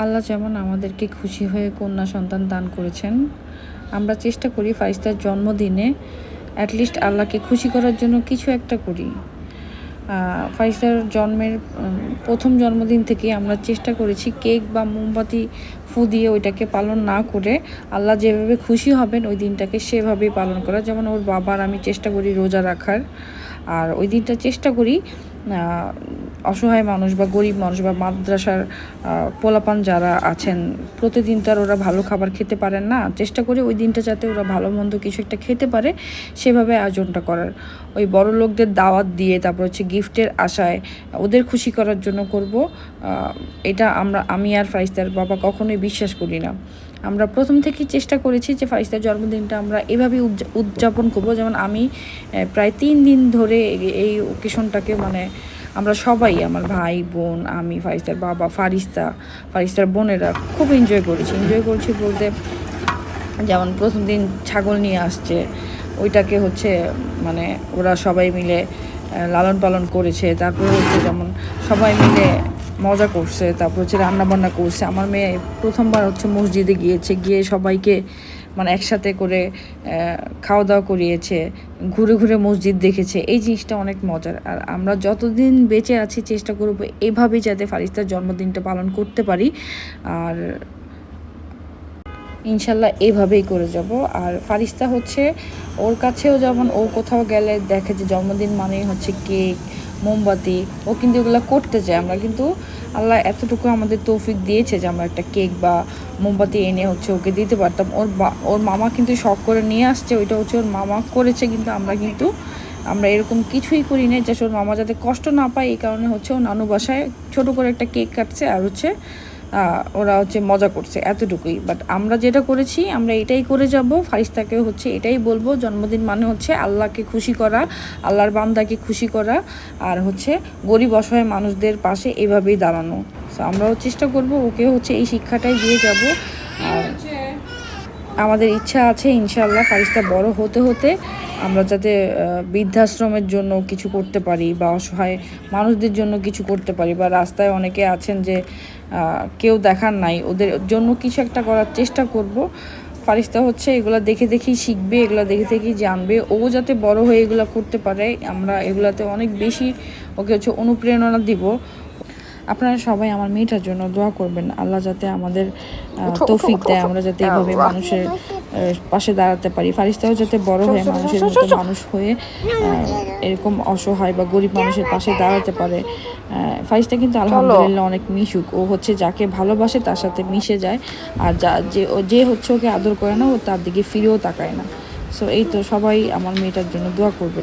আল্লাহ যেমন আমাদেরকে খুশি হয়ে কন্যা সন্তান দান করেছেন, আমরা চেষ্টা করি ফারিস্তার জন্মদিনে অ্যাটলিস্ট আল্লাহকে খুশি করার জন্য কিছু একটা করি। ফারিস্তার জন্মের প্রথম জন্মদিন থেকে আমরা চেষ্টা করেছি কেক বা মোমবাতি ফু দিয়ে ওইটাকে পালন না করে আল্লাহ যেভাবে খুশি হবেন ওই দিনটাকে সেভাবেই পালন করা। যেমন ওর বাবার আমি চেষ্টা করি রোজা রাখার, আর ওই দিনটা চেষ্টা করি অসহায় মানুষ বা গরিব মানুষ বা মাদ্রাসার পোলাপান যারা আছেন, প্রতিদিন তো আর ওরা ভালো খাবার খেতে পারেন না, চেষ্টা করি ওই দিনটা যাতে ওরা ভালো মন্দ কিছু একটা খেতে পারে সেভাবে আয়োজনটা করার। ওই বড় লোকদের দাওয়াত দিয়ে তারপর হচ্ছে গিফটের আশায় ওদের খুশি করার জন্য করব, এটা আমি আর ফারিস্তার বাবা কখনোই বিশ্বাস করি না। আমরা প্রথম থেকেই চেষ্টা করেছি যে ফারিস্তার জন্মদিনটা আমরা এভাবেই উদযাপন করব। যেমন আমি প্রায় 3 দিন ধরে এই ওকেশনটাকে আমরা সবাই, আমার ভাই বোন, আমি, ফারিস্তার বাবা, ফারিস্তার বোনেরা খুব এনজয় করেছি বলতে, যেমন প্রথম দিন ছাগল নিয়ে আসছে, ওইটাকে হচ্ছে ওরা সবাই মিলে লালন পালন করেছে। তারপরে হচ্ছে যেমন সবাই মিলে মজা করছে, তারপর হচ্ছে রান্নাবান্না করছে। আমার মেয়ে প্রথমবার হচ্ছে মসজিদে গিয়ে সবাইকে একসাথে করে খাওয়া দাওয়া করিয়েছে, ঘুরে ঘুরে মসজিদ দেখেছে। এই জিনিসটা অনেক মজার। আর আমরা যতদিন বেঁচে আছি চেষ্টা করব এভাবেই যাতে ফারিস্তার জন্মদিনটা পালন করতে পারি, আর ইনশাল্লাহ এইভাবেই করে যাব। আর ফারিস্তা হচ্ছে ওর কাছেও যেমন ও কোথাও গেলে দেখে যে জন্মদিন মানেই হচ্ছে কেক, মোমবাতি, ও কিন্তু এগুলো করতে চায়। আমরা কিন্তু আল্লাহ এতটুকু আমাদের তৌফিক দিয়েছে যে আমরা একটা কেক বা মোমবাতি এনে হচ্ছে ওকে দিতে পারতাম। ওর মামা কিন্তু শখ করে নিয়ে আসছে, ওইটা হচ্ছে ওর মামা করেছে, কিন্তু আমরা এরকম কিছুই করি না যে ওর মামা যাতে কষ্ট না পায়। এই কারণে হচ্ছে ও নানু বাসায় ছোট করে একটা কেক কাটছে আর হচ্ছে ওরা হচ্ছে মজা করছে, এতটুকুই। বাট আমরা যেটা করেছি আমরা এটাই করে যাব। ফারিস্তাকে হচ্ছে এটাই বলবো, জন্মদিন মানে হচ্ছে আল্লাহকে খুশি করা, আল্লাহর বান্দাকে খুশি করা, আর হচ্ছে গরিব অসহায় মানুষদের পাশে এভাবেই দাঁড়ানো। সো আমরাও চেষ্টা করব ওকে হচ্ছে এই শিক্ষাটাই দিয়ে যাব। আর আমাদের ইচ্ছা আছে ইনশাআল্লাহ ফারিস্তা বড় হতে হতে আমরা যাতে বৃদ্ধাশ্রমের জন্য কিছু করতে পারি বা অসহায় মানুষদের জন্য কিছু করতে পারি, বা রাস্তায় অনেকে আছেন যে কেউ দেখার নাই, ওদের জন্য কিছু একটা করার চেষ্টা করব। ফারিস্তা হচ্ছে এগুলো দেখে দেখেই শিখবে, এগুলো দেখে দেখেই জানবে, ও যাতে বড় হয়ে এগুলো করতে পারে। আমরা এগুলাতে অনেক বেশি ওকে হচ্ছে অনুপ্রেরণা দিব। আপনারা সবাই আমার মেয়েটার জন্য দোয়া করবেন, আল্লাহ যাতে আমাদের তৌফিক দেয়, আমরা যাতে এভাবে মানুষের পাশে দাঁড়াতে পারি। ফারিস্তাও যাতে বড় হয়ে মানুষের মতো মানুষ হয়ে এরকম অসহায় বা গরিব মানুষের পাশে দাঁড়াতে পারে। ফারিস্তা কিন্তু আলহামদুলিল্লাহ অনেক মিশুক, ও হচ্ছে যাকে ভালোবাসে তার সাথে মিশে যায়, আর যে হচ্ছে ওকে আদর করে না ও তার দিকে ফিরেও তাকায় না। সো এই তো, সবাই আমার মেয়েটার জন্য দোয়া করবে।